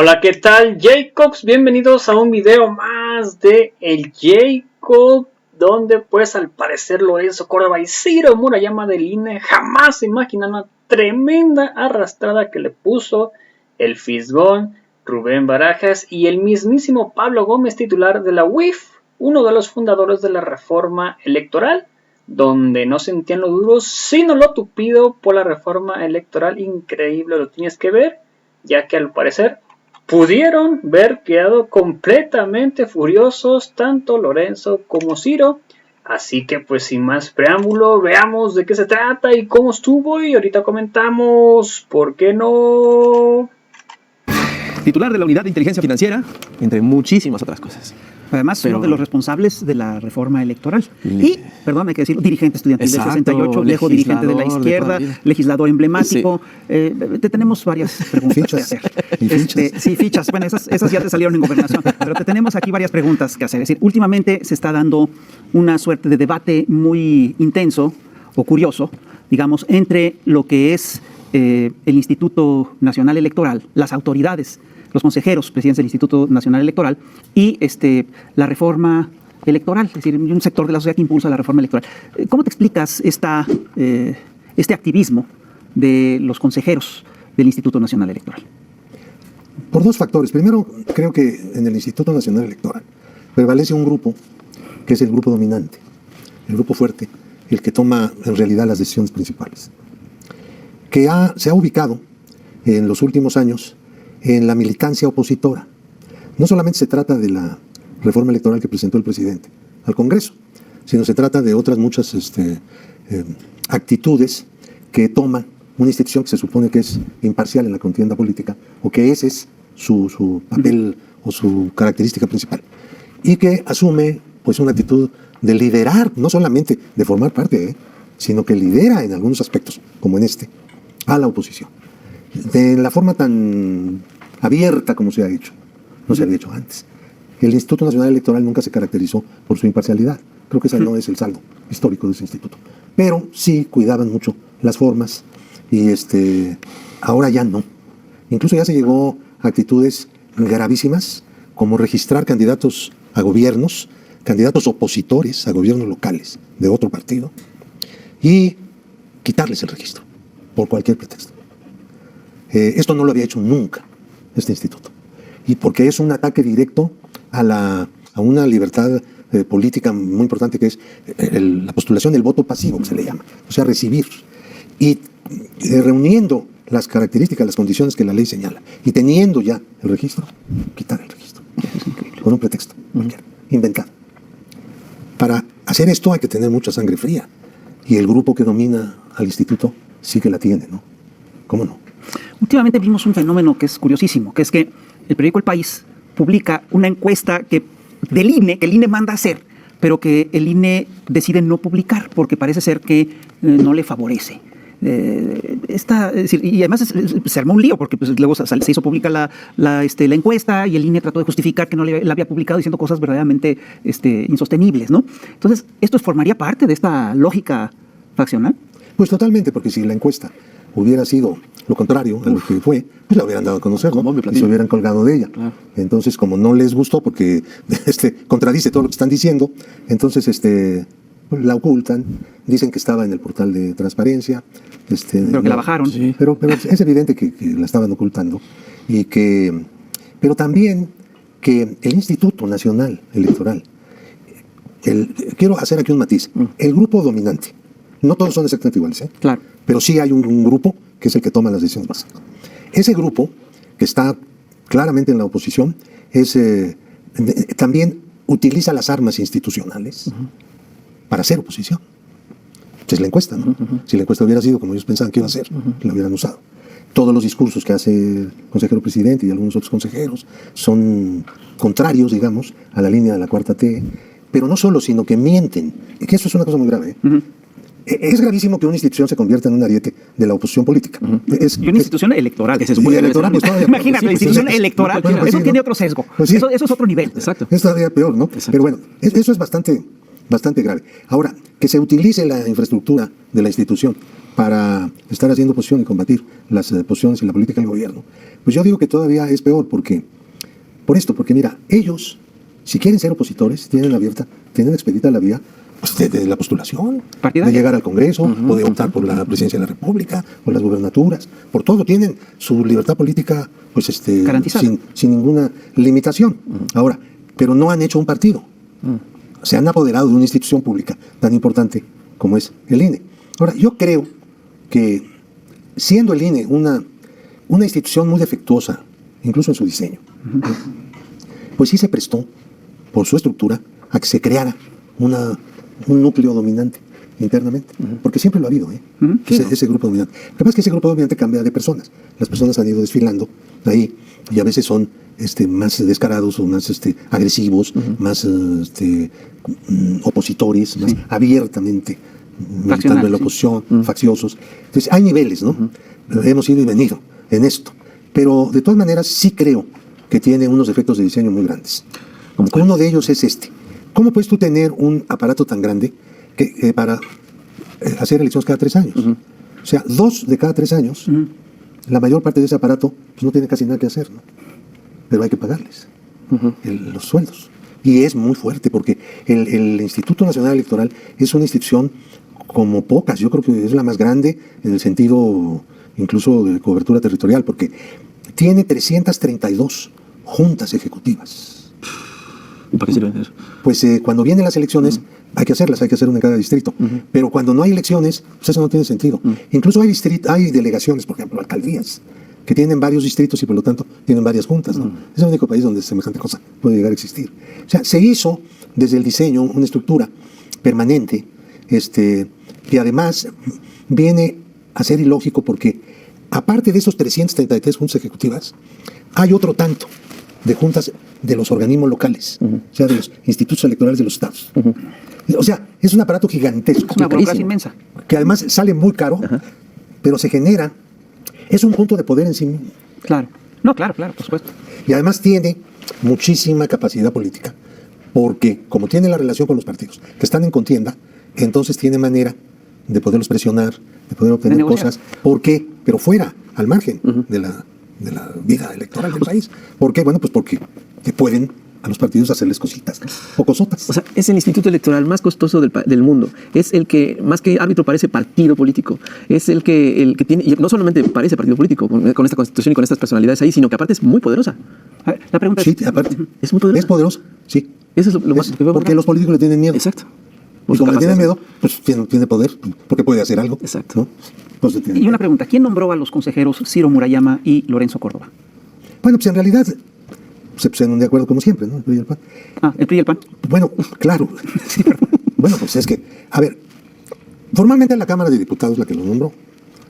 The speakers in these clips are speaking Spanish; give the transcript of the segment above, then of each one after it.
Hola, ¿qué tal, Jacobs? Bienvenidos a un video más de El Jacob, donde pues al parecer Lorenzo Córdoba y Ciro Murayama del INE jamás se imaginan una tremenda arrastrada que le puso el Fisgón, Rubén Barajas y el mismísimo Pablo Gómez, titular de la UIF, uno de los fundadores de la reforma electoral, donde no sentían lo duro, sino lo tupido por la reforma electoral. Increíble, lo tienes que ver, ya que al parecer pudieron ver quedado completamente furiosos tanto Lorenzo como Ciro. Así que pues sin más preámbulo, veamos de qué se trata y cómo estuvo y ahorita comentamos, ¿por qué no? Titular de la Unidad de Inteligencia Financiera, entre muchísimas otras cosas. Además, uno de los responsables de la reforma electoral. Y, perdón, hay que decirlo, dirigente estudiantil del 68, viejo dirigente de la izquierda, legislador emblemático. Sí. Te tenemos varias preguntas que hacer. Sí, fichas. Bueno, esas ya te salieron en gobernación. Pero te tenemos aquí varias preguntas que hacer. Es decir, últimamente se está dando una suerte de debate muy intenso o curioso, digamos, entre lo que es el Instituto Nacional Electoral, las autoridades, los consejeros, presidentes del Instituto Nacional Electoral, y la reforma electoral, es decir, un sector de la sociedad que impulsa la reforma electoral. ¿Cómo te explicas este activismo de los consejeros del Instituto Nacional Electoral? Por dos factores. Primero, creo que en el Instituto Nacional Electoral prevalece un grupo que es el grupo dominante, el grupo fuerte, el que toma en realidad las decisiones principales, que se ha ubicado en los últimos años en la militancia opositora. No solamente se trata de la reforma electoral que presentó el presidente al Congreso, sino se trata de otras muchas actitudes que toma una institución que se supone que es imparcial en la contienda política, o que ese es su papel o su característica principal, y que asume pues una actitud de liderar, no solamente de formar parte, sino que lidera en algunos aspectos, como en a la oposición. De la forma tan abierta como se ha hecho, no se había hecho antes. El Instituto Nacional Electoral nunca se caracterizó por su imparcialidad. Creo que ese no es el saldo histórico de ese instituto. Pero sí cuidaban mucho las formas y ahora ya no. Incluso ya se llegó a actitudes gravísimas como registrar candidatos a gobiernos, candidatos opositores a gobiernos locales de otro partido y quitarles el registro por cualquier pretexto. Esto no lo había hecho nunca este instituto, y porque es un ataque directo a una libertad política muy importante, que es la postulación del voto pasivo, que se le llama, o sea, recibir, y reuniendo las características, las condiciones que la ley señala, y teniendo ya el registro, quitar el registro, con un pretexto inventado. Para hacer esto hay que tener mucha sangre fría, y el grupo que domina al instituto sí que la tiene, ¿no? ¿Cómo no? Últimamente vimos un fenómeno que es curiosísimo, que es que el periódico El País publica una encuesta del INE, que el INE manda a hacer, pero que el INE decide no publicar porque parece ser que no le favorece. Es decir, y además se armó un lío porque pues, luego se hizo pública la encuesta y el INE trató de justificar que no la había publicado diciendo cosas verdaderamente insostenibles, ¿no? Entonces, ¿esto formaría parte de esta lógica faccional? Pues totalmente, porque si la encuesta hubiera sido lo contrario a lo que fue, pues la hubieran dado a conocer, ¿no? Y se hubieran colgado de ella. Claro. Entonces, como no les gustó porque contradice todo lo que están diciendo, entonces la ocultan, dicen que estaba en el portal de transparencia. Pero que la bajaron. Sí. Pero es evidente que la estaban ocultando. Pero también que el Instituto Nacional Electoral, quiero hacer aquí un matiz, el grupo dominante, no todos son exactamente iguales, Claro. Pero sí hay un grupo que es el que toma las decisiones básicas. Ese grupo, que está claramente en la oposición, también utiliza las armas institucionales para hacer oposición. Es la encuesta, ¿no? Si la encuesta hubiera sido como ellos pensaban que iba a ser, la hubieran usado. Todos los discursos que hace el consejero presidente y algunos otros consejeros son contrarios, digamos, a la línea de la cuarta T, pero no solo, sino que mienten. Y que eso es una cosa muy grave. Es gravísimo que una institución se convierta en un ariete de la oposición política. Y una institución electoral. Electoral, pues, imagínate, la institución electoral, eso tiene otro sesgo. Pues sí. Eso es otro nivel. Exacto. Es todavía peor, ¿no? Exacto. Pero bueno, eso es bastante grave. Ahora, que se utilice la infraestructura de la institución para estar haciendo oposición y combatir las posiciones y la política del gobierno. Pues yo digo que todavía es peor porque mira, ellos, si quieren ser opositores, tienen expedita la vía pues, de la postulación, de llegar al Congreso, o de optar por la presidencia de la República, por las gubernaturas, por todo, tienen su libertad política pues garantizada, sin ninguna limitación. Ahora, pero no han hecho un partido. Se han apoderado de una institución pública tan importante como es el INE. Ahora, yo creo que siendo el INE una institución muy defectuosa, incluso en su diseño, pues sí se prestó, por su estructura, a que se creara un núcleo dominante internamente, porque siempre lo ha habido, ese grupo dominante. Lo que pasa es que ese grupo dominante cambia de personas. Las personas han ido desfilando ahí y a veces son más descarados o más agresivos, más opositores, más abiertamente militando en la oposición, facciosos. Entonces hay niveles, ¿no? Hemos ido y venido en esto, pero de todas maneras sí creo que tiene unos efectos de diseño muy grandes. Uno de ellos es ¿cómo puedes tú tener un aparato tan grande para hacer elecciones cada 3 años? O sea, 2 de cada 3 años, la mayor parte de ese aparato pues, no tiene casi nada que hacer, ¿no? Pero hay que pagarles los sueldos. Y es muy fuerte porque el Instituto Nacional Electoral es una institución como pocas. Yo creo que es la más grande en el sentido incluso de cobertura territorial, porque tiene 332 juntas ejecutivas. ¿Y para qué sirven eso? Pues cuando vienen las elecciones hay que hacerlas, hay que hacer una en cada distrito. Pero cuando no hay elecciones, pues eso no tiene sentido. Incluso hay delegaciones, por ejemplo, alcaldías, que tienen varios distritos y por lo tanto tienen varias juntas, ¿no? Es el único país donde semejante cosa puede llegar a existir. O sea, se hizo desde el diseño una estructura permanente, que además viene a ser ilógico porque aparte de esos 333 juntas ejecutivas, hay otro tanto de juntas de los organismos locales, o sea, de los institutos electorales de los estados. O sea, es un aparato gigantesco. Es una burocracia inmensa. Que además sale muy caro, pero se genera. Es un punto de poder en sí mismo. Claro. No, claro, por supuesto. Y además tiene muchísima capacidad política, porque como tiene la relación con los partidos que están en contienda, entonces tiene manera de poderlos presionar, de poder obtener cosas. ¿Por qué? Pero fuera, al margen de la vida electoral del país. ¿Por qué? Bueno, pues porque pueden a los partidos hacerles cositas, o cosotas. O sea, es el instituto electoral más costoso del mundo. Es el que, más que árbitro, parece partido político. Es el que tiene, y no solamente parece partido político con esta constitución y con estas personalidades ahí, sino que aparte es muy poderosa. A ver, la pregunta sí, aparte. Es muy poderosa. Es poderosa, sí. Eso es lo más que veo. Porque los políticos le tienen miedo. Exacto. Y como le tienen miedo, pues tiene poder, porque puede hacer algo. Exacto. ¿No? Pues y una pregunta, ¿quién nombró a los consejeros Ciro Murayama y Lorenzo Córdoba? Bueno, pues en realidad se pusieron de acuerdo como siempre, ¿no? El PRI y el PAN. ¿El PRI y el PAN? Bueno, claro. Sí, bueno, pues es que, a ver, formalmente la Cámara de Diputados la que los nombró,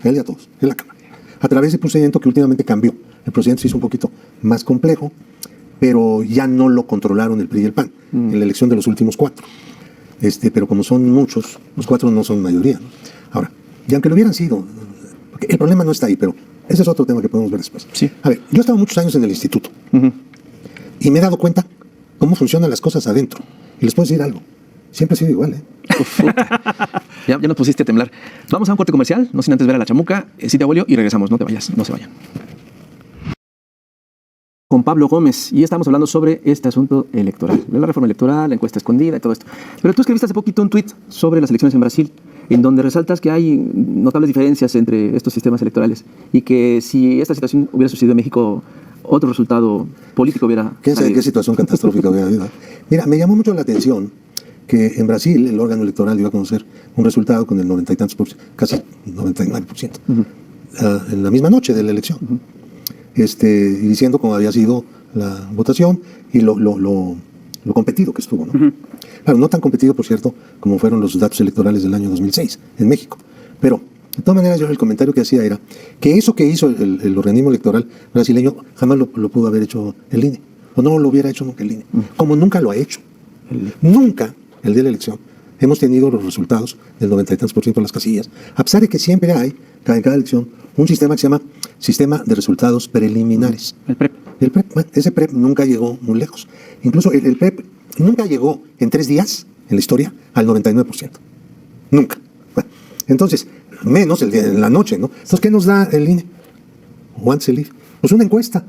él y a todos, en la Cámara, a través de un procedimiento que últimamente cambió. El procedimiento se hizo un poquito más complejo, pero ya no lo controlaron el PRI y el PAN en la elección de los últimos 4. Pero como son muchos, los 4 no son mayoría, ¿no? Ahora, y aunque lo hubieran sido, porque el problema no está ahí, pero ese es otro tema que podemos ver después. Sí. A ver, yo he estado muchos años en el instituto y me he dado cuenta cómo funcionan las cosas adentro. Y les puedo decir algo, siempre ha sido igual, ¿eh? Ya nos pusiste a temblar. Vamos a un corte comercial, no sin antes ver a la chamuca, Silvia Bolio, y regresamos. No te vayas, no se vayan. Con Pablo Gómez, y estamos hablando sobre este asunto electoral, de la reforma electoral, la encuesta escondida y todo esto. Pero tú escribiste hace poquito un tuit sobre las elecciones en Brasil, en donde resaltas que hay notables diferencias entre estos sistemas electorales y que si esta situación hubiera sucedido en México, otro resultado político hubiera ¿Quién sabe qué situación catastrófica hubiera habido? Mira, me llamó mucho la atención que en Brasil el órgano electoral dio a conocer un resultado con el 90 y tantos por ciento, casi 99%, en la misma noche de la elección. Y diciendo cómo había sido la votación y lo competido que estuvo, ¿no? Claro, no tan competido, por cierto, como fueron los datos electorales del año 2006 en México. Pero, de todas maneras, yo el comentario que hacía era que eso que hizo el organismo electoral brasileño jamás lo pudo haber hecho el INE, o no lo hubiera hecho nunca el INE, como nunca lo ha hecho. Nunca, el día de la elección, hemos tenido los resultados del 90 y tantos % de las casillas, a pesar de que siempre hay, en cada elección, un sistema que se llama Sistema de Resultados Preliminares. El PREP. El PREP, bueno, ese PREP nunca llegó muy lejos. Incluso el PREP nunca llegó en 3 días, en la historia, al 99%. Nunca. Bueno, entonces, menos el día, en la noche, ¿no? Entonces, ¿qué nos da el INE? Once el INE. Pues una encuesta.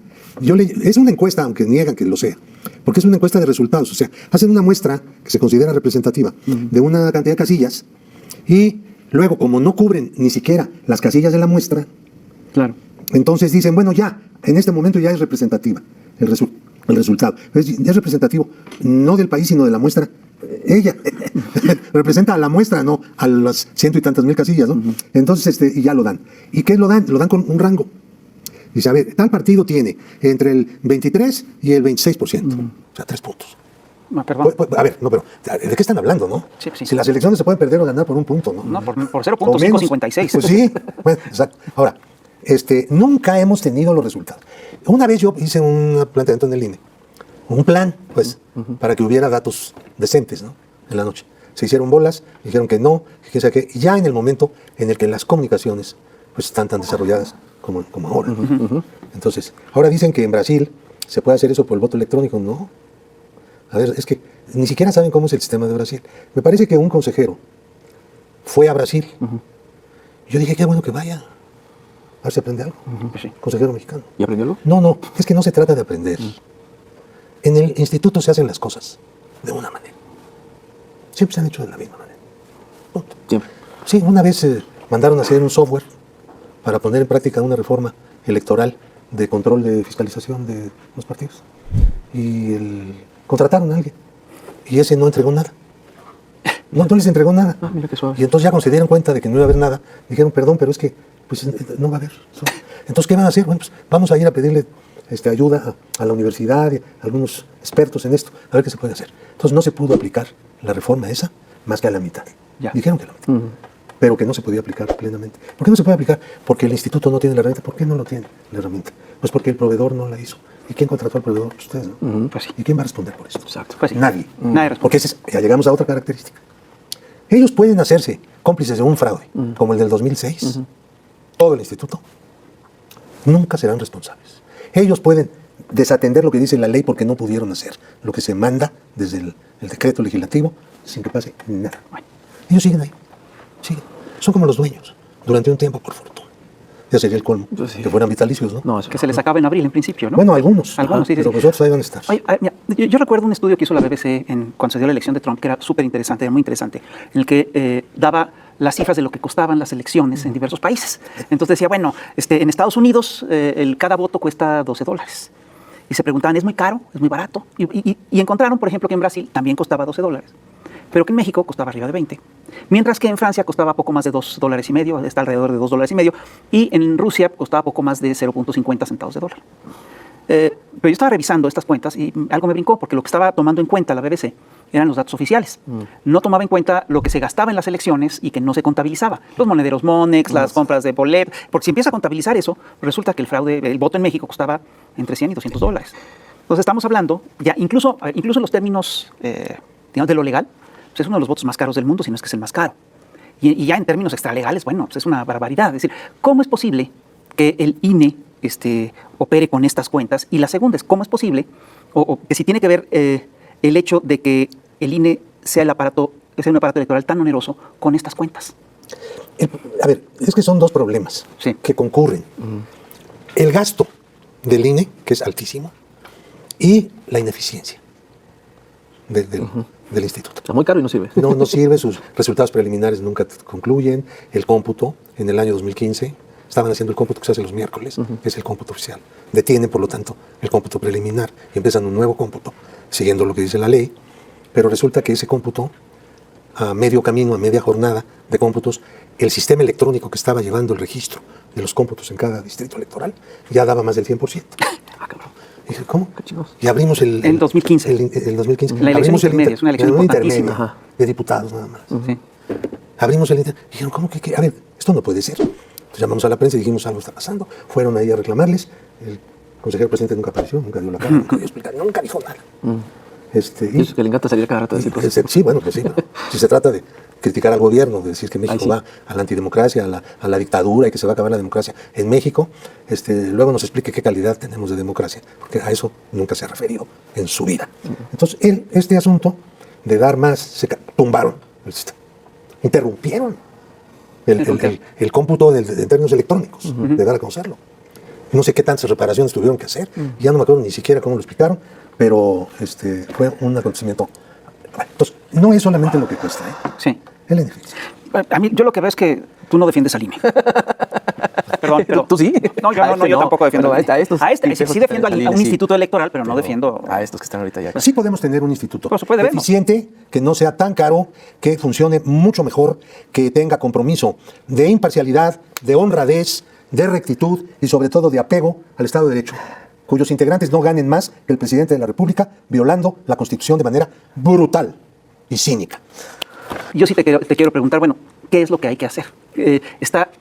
Es una encuesta, aunque niegan que lo sea, porque es una encuesta de resultados. O sea, hacen una muestra que se considera representativa de una cantidad de casillas y luego, como no cubren ni siquiera las casillas de la muestra, Claro. entonces dicen, bueno, ya, en este momento ya es representativa el resultado. Es representativo no del país, sino de la muestra. Ella representa a la muestra, no a las 100 y tantas mil casillas, ¿no? Entonces, y ya lo dan. ¿Y qué lo dan? Lo dan con un rango. Dice, a ver, tal partido tiene entre el 23 y el 26%. O sea, 3 puntos. No, perdón. A ver, no, pero ¿de qué están hablando, no? Sí, sí. Si las elecciones se pueden perder o ganar por un punto, ¿no? No, por 0.556. Pues sí, bueno, exacto. Ahora, nunca hemos tenido los resultados. Una vez yo hice un planteamiento en el INE, un plan, pues, para que hubiera datos decentes, ¿no? En la noche. Se hicieron bolas, dijeron que no, que sea que ya en el momento en el que las comunicaciones pues están tan desarrolladas como ahora. Entonces, ahora dicen que en Brasil se puede hacer eso por el voto electrónico, ¿no? A ver, es que ni siquiera saben cómo es el sistema de Brasil. Me parece que un consejero fue a Brasil. Yo dije, qué bueno que vaya. A ver si aprende algo. Sí. Consejero mexicano. ¿Y aprendió algo? No, es que no se trata de aprender. En el instituto se hacen las cosas de una manera. Siempre se han hecho de la misma manera. Punto. Siempre. Sí, una vez mandaron a hacer un software para poner en práctica una reforma electoral de control de fiscalización de los partidos. Y contrataron a alguien. Y ese no entregó nada. No les entregó nada. Mira qué suave. Y entonces ya cuando se dieron cuenta de que no iba a haber nada, dijeron, perdón, pero es que pues, no va a haber. Entonces, ¿qué van a hacer? Bueno, pues vamos a ir a pedirle ayuda a la universidad, y a algunos expertos en esto, a ver qué se puede hacer. Entonces no se pudo aplicar la reforma esa más que a la mitad. Ya. Dijeron que a la mitad. Pero que no se podía aplicar plenamente. ¿Por qué no se puede aplicar? Porque el instituto no tiene la herramienta. ¿Por qué no lo tiene la herramienta? Pues porque el proveedor no la hizo. ¿Y quién contrató al proveedor? Ustedes, ¿no? Pues sí. ¿Y quién va a responder por esto? Exacto. Pues sí. Nadie. Nadie responde. Porque ya llegamos a otra característica. Ellos pueden hacerse cómplices de un fraude, como el del 2006. Todo el instituto. Nunca serán responsables. Ellos pueden desatender lo que dice la ley porque no pudieron hacer lo que se manda desde el decreto legislativo sin que pase nada. Ellos siguen ahí. Siguen. Son como los dueños. Durante un tiempo, por fortuna. Ya sería el colmo. Pues sí. Que fueran vitalicios, ¿no? No, eso Que se les acaba en abril, en principio, ¿no? Bueno, algunos. Algunos, sí, sí, Pero sí. los otros ahí van a estar. Oye, mira, yo recuerdo un estudio que hizo la BBC cuando se dio la elección de Trump, que era súper interesante, era muy interesante, en el que daba las cifras de lo que costaban las elecciones en diversos países. Entonces decía, bueno, en Estados Unidos cada voto cuesta $12. Y se preguntaban, ¿es muy caro? ¿Es muy barato? Y encontraron, por ejemplo, que en Brasil también costaba $12, pero que en México costaba arriba de 20. Mientras que en Francia costaba poco más de $2.50, está alrededor de $2.50, y en Rusia costaba poco más de 0.50 centavos de dólar. Pero yo estaba revisando estas cuentas y algo me brincó, porque lo que estaba tomando en cuenta la BBC eran los datos oficiales. No tomaba en cuenta lo que se gastaba en las elecciones y que no se contabilizaba. Los monederos Monex, las compras de bolet, porque si empieza a contabilizar eso, resulta que el voto en México costaba entre $100 y $200. Entonces estamos hablando, ya incluso en los términos digamos, de lo legal, pues es uno de los votos más caros del mundo, si no es que es el más caro. Y ya en términos extralegales, bueno, pues es una barbaridad. Es decir, ¿cómo es posible que el INE opere con estas cuentas? Y la segunda es, ¿cómo es posible, o que si tiene que ver el hecho de que el INE sea un aparato electoral tan oneroso con estas cuentas? A ver, es que son dos problemas que concurren. El gasto del INE, que es altísimo, y la ineficiencia del instituto. Está muy caro y no sirve. No sirve, sus resultados preliminares nunca concluyen. El cómputo, en el año 2015, estaban haciendo el cómputo que se hace los miércoles, es el cómputo oficial. Detienen, por lo tanto, el cómputo preliminar y empiezan un nuevo cómputo, siguiendo lo que dice la ley, pero resulta que ese cómputo, a medio camino, a media jornada de cómputos, el sistema electrónico que estaba llevando el registro de los cómputos en cada distrito electoral ya daba más del 100%. Ah, cabrón. Y dije, ¿cómo? Qué chingos. Y abrimos el 2015. El 2015. La elección Abrimos intermedia, es una elección intermedia importantísima. de diputados nada más. Sí. Abrimos el internet. Dijeron, ¿cómo que? A ver, esto no puede ser. Entonces llamamos a la prensa y dijimos, algo está pasando. Fueron ahí a reclamarles. El consejero presidente nunca apareció, nunca dio la cara, nunca dio explicación, nunca dijo nada. Y eso que le encanta salir cada rato a decir cosas. Sí, bueno, pues sí. ¿No? Si se trata de criticar al gobierno, de decir que México sí. va a la antidemocracia, a la dictadura y que se va a acabar la democracia en México, luego nos explique qué calidad tenemos de democracia, porque a eso nunca se ha referido en su vida. Entonces, este asunto de dar más, tumbaron el sistema, interrumpieron el cómputo en términos electrónicos, de dar a conocerlo. No sé qué tantas reparaciones tuvieron que hacer, ya no me acuerdo ni siquiera cómo lo explicaron, pero fue un acontecimiento. Entonces, no es solamente lo que cuesta, Sí. Es la ineficiencia. A mí, yo lo que veo es que tú no defiendes al INE. Perdón, pero... ¿Tú sí? No, yo tampoco defiendo al INE. Sí defiendo a un sí. instituto electoral, pero no defiendo... A estos que están ahorita ya. Sí podemos tener un instituto Pues puede haber, ¿no? eficiente, que no sea tan caro, que funcione mucho mejor, que tenga compromiso de imparcialidad, de honradez, de rectitud y sobre todo de apego al Estado de Derecho, cuyos integrantes no ganen más que el presidente de la República, violando la Constitución de manera brutal y cínica. Yo sí te quiero preguntar, bueno, ¿qué es lo que hay que hacer?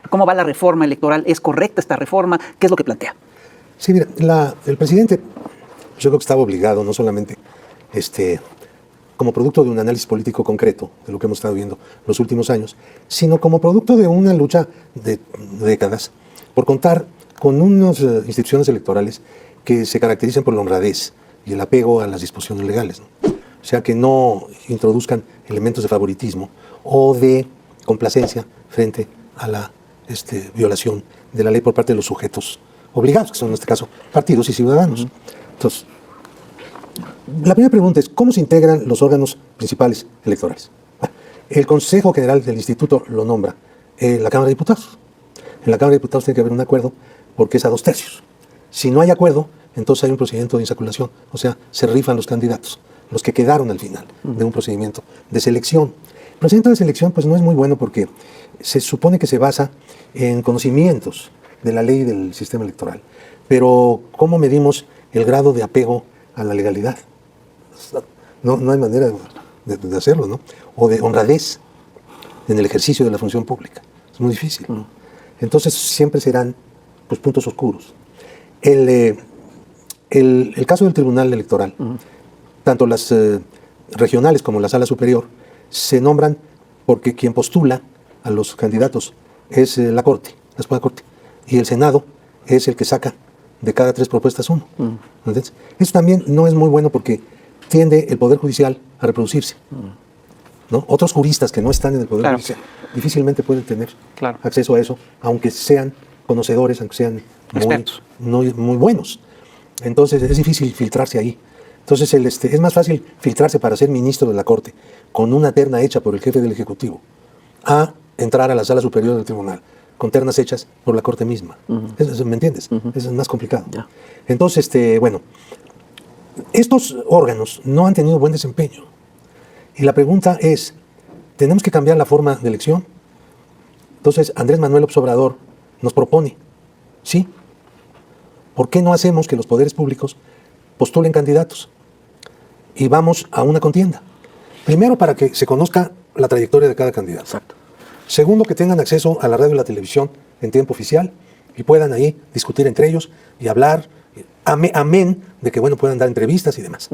¿Cómo va la reforma electoral? ¿Es correcta esta reforma? ¿Qué es lo que plantea? Sí, mira, el presidente, yo creo que estaba obligado, no solamente como producto de un análisis político concreto de lo que hemos estado viendo los últimos años, sino como producto de una lucha de décadas por contar con unas instituciones electorales que se caracterizan por la honradez y el apego a las disposiciones legales, ¿no? O sea, que no introduzcan elementos de favoritismo o de complacencia frente a la violación de la ley por parte de los sujetos obligados, que son en este caso partidos y ciudadanos. Entonces, la primera pregunta es, ¿cómo se integran los órganos principales electorales? El Consejo General del Instituto lo nombra la Cámara de Diputados. En la Cámara de Diputados tiene que haber un acuerdo porque es a 2/3. Si no hay acuerdo, entonces hay un procedimiento de insaculación, o sea, se rifan los candidatos, los que quedaron al final de un procedimiento de selección. El procedimiento de selección pues no es muy bueno porque se supone que se basa en conocimientos de la ley del sistema electoral, pero ¿cómo medimos el grado de apego a la legalidad? No hay manera de hacerlo, ¿no? O de honradez en el ejercicio de la función pública. Es muy difícil. Entonces siempre serán pues, puntos oscuros. El caso del Tribunal Electoral, tanto las regionales como la Sala Superior, se nombran porque quien postula a los candidatos es la Corte, la Suprema Corte, y el Senado es el que saca de cada 3 propuestas uno. ¿Entiendes? Eso también no es muy bueno porque tiende el Poder Judicial a reproducirse. ¿No? Otros juristas que no están en el Poder Judicial difícilmente pueden tener acceso a eso, aunque sean conocedores, aunque sean muy buenos. Entonces es difícil filtrarse ahí. Entonces es más fácil filtrarse para ser ministro de la Corte con una terna hecha por el jefe del Ejecutivo a entrar a la Sala Superior del Tribunal con ternas hechas por la Corte misma. ¿Me entiendes? Eso es más complicado. Entonces, bueno, estos órganos no han tenido buen desempeño. Y la pregunta es, ¿tenemos que cambiar la forma de elección? Entonces, Andrés Manuel López Obrador nos propone, ¿sí? ¿Por qué no hacemos que los poderes públicos postulen candidatos y vamos a una contienda? Primero, para que se conozca la trayectoria de cada candidato. Exacto. Segundo, que tengan acceso a la radio y la televisión en tiempo oficial y puedan ahí discutir entre ellos y hablar, amén de que, bueno, puedan dar entrevistas y demás.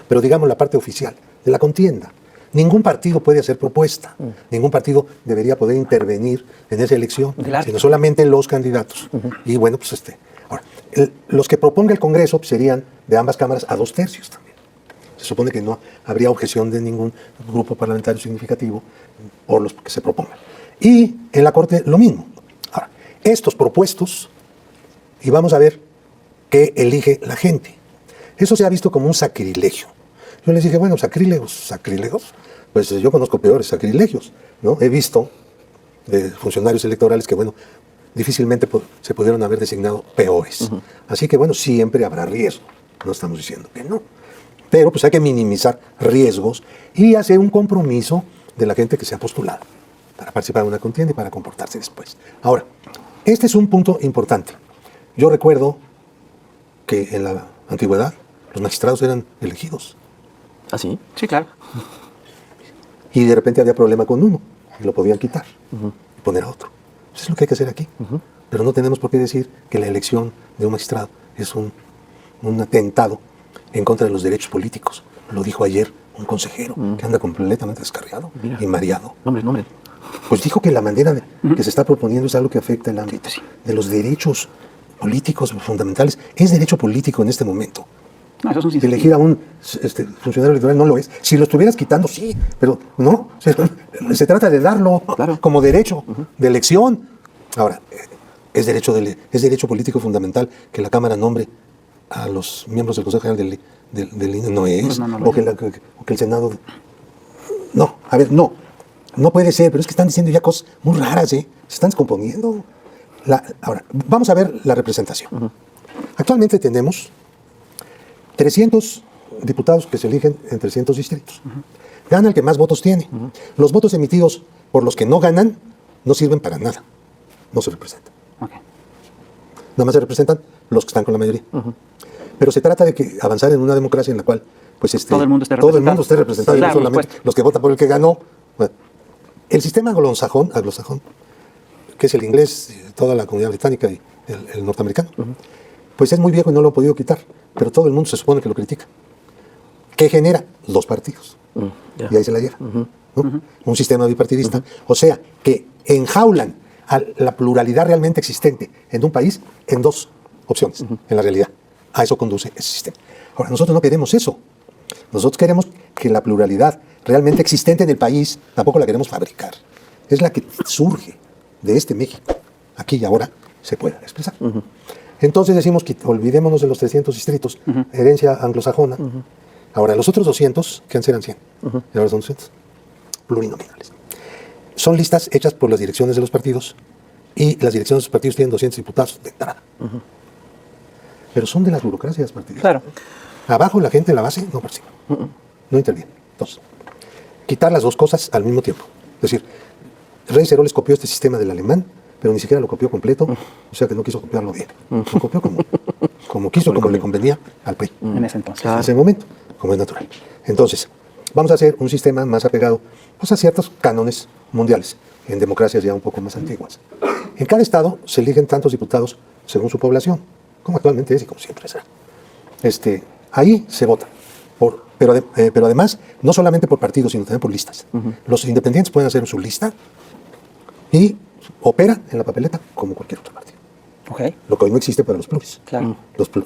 Pero digamos la parte oficial de la contienda. Ningún partido puede hacer propuesta, ningún partido debería poder intervenir en esa elección, sino solamente los candidatos. Y bueno, pues ahora, los que proponga el Congreso pues, serían de ambas cámaras a 2/3 también. Se supone que no habría objeción de ningún grupo parlamentario significativo por los que se propongan. Y en la Corte lo mismo. Ahora, estos propuestos, y vamos a ver qué elige la gente. Eso se ha visto como un sacrilegio. Yo les dije, bueno, sacrílegos, pues yo conozco peores sacrilegios, ¿no? He visto de funcionarios electorales que, bueno, difícilmente se pudieron haber designado peores. Así que, bueno, siempre habrá riesgo. No estamos diciendo que no. Pero pues hay que minimizar riesgos y hacer un compromiso de la gente que se ha postulado para participar en una contienda y para comportarse después. Ahora, este es un punto importante. Yo recuerdo que en la antigüedad los magistrados eran elegidos. ¿Ah, sí? Sí, claro. Y de repente había problema con uno y lo podían quitar y poner a otro. Eso es lo que hay que hacer aquí. Pero no tenemos por qué decir que la elección de un magistrado es un atentado en contra de los derechos políticos. Lo dijo ayer un consejero que anda completamente descarriado y mareado. Nombre. Pues dijo que la manera que se está proponiendo es algo que afecta el ámbito de los derechos políticos fundamentales. Es derecho político en este momento. No, eso es elegir a un funcionario electoral no lo es. Si lo estuvieras quitando, sí, pero no. Se trata de darlo como derecho de elección. Ahora, es derecho político fundamental que la Cámara nombre a los miembros del Consejo General del INE. No es. O que el Senado... No, a ver, no. No puede ser, pero es que están diciendo ya cosas muy raras, ¿eh? Se están descomponiendo. Ahora, vamos a ver la representación. Actualmente tenemos 300 diputados que se eligen en 300 distritos. Gana el que más votos tiene. Los votos emitidos por los que no ganan no sirven para nada. No se representan. Nada más se representan los que están con la mayoría. Pero se trata de que avanzar en una democracia en la cual pues, todo el mundo esté representado, claro, no solamente los que votan por el que ganó. Bueno, el sistema anglosajón, que es el inglés, toda la comunidad británica y el norteamericano, pues es muy viejo y no lo han podido quitar, pero todo el mundo se supone que lo critica. ¿Qué genera? 2 partidos. Y ahí se la lleva. ¿No? Un sistema bipartidista. O sea, que enjaulan a la pluralidad realmente existente en un país en 2 opciones, en la realidad. A eso conduce ese sistema. Ahora, nosotros no queremos eso. Nosotros queremos que la pluralidad realmente existente en el país, tampoco la queremos fabricar. Es la que surge de este México. Aquí y ahora se pueda expresar. Entonces decimos que olvidémonos de los 300 distritos, herencia anglosajona. Ahora, los otros 200, que antes eran 100, y ahora son 200, plurinominales. Son listas hechas por las direcciones de los partidos, y las direcciones de los partidos tienen 200 diputados de entrada. Pero son de las burocracias partidistas. Claro. Abajo la gente en la base no participa, no interviene. Entonces, quitar las 2 cosas al mismo tiempo. Es decir, Rey Ceroles copió este sistema del alemán, pero ni siquiera lo copió completo, o sea que no quiso copiarlo bien. Lo copió como quiso, como le convenía al PRI. En ese entonces. En ese momento, como es natural. Entonces, vamos a hacer un sistema más apegado pues, a ciertos cánones mundiales, en democracias ya un poco más antiguas. En cada estado se eligen tantos diputados según su población, como actualmente es y como siempre será. Ahí se vota, pero además, no solamente por partidos, sino también por listas. Los independientes pueden hacer su lista y operan en la papeleta como cualquier otro partido. Lo que hoy no existe para los pluris. Claro.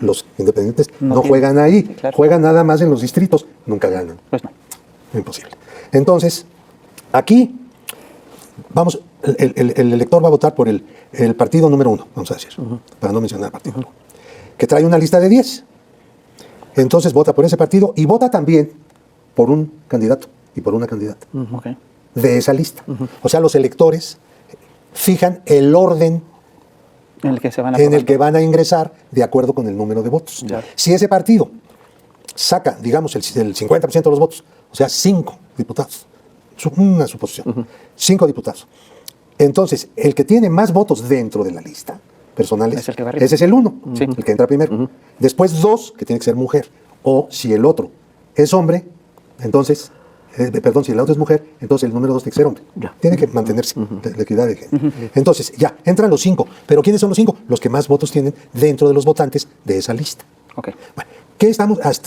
Los independientes no juegan ahí, juegan nada más en los distritos, nunca ganan. Pues no. Imposible. Entonces, aquí, vamos, el elector va a votar por el partido número 1, vamos a decir, para no mencionar partido, que trae una lista de 10. Entonces vota por ese partido y vota también por un candidato y por una candidata de esa lista. O sea, los electores fijan el orden en el que van a ingresar de acuerdo con el número de votos. Si ese partido saca, digamos, el 50% de los votos, o sea, 5 diputados, una suposición, 5 diputados. Entonces, el que tiene más votos dentro de la lista personales, es el que va arriba. ese es el 1, el que entra primero. Después 2, que tiene que ser mujer. O si el otro es hombre, entonces, si el otro es mujer, entonces el número 2 tiene que ser hombre. Tiene que mantenerse la equidad de género. Entonces, ya, entran los 5. ¿Pero quiénes son los 5? Los que más votos tienen dentro de los votantes de esa lista. Bueno, ¿qué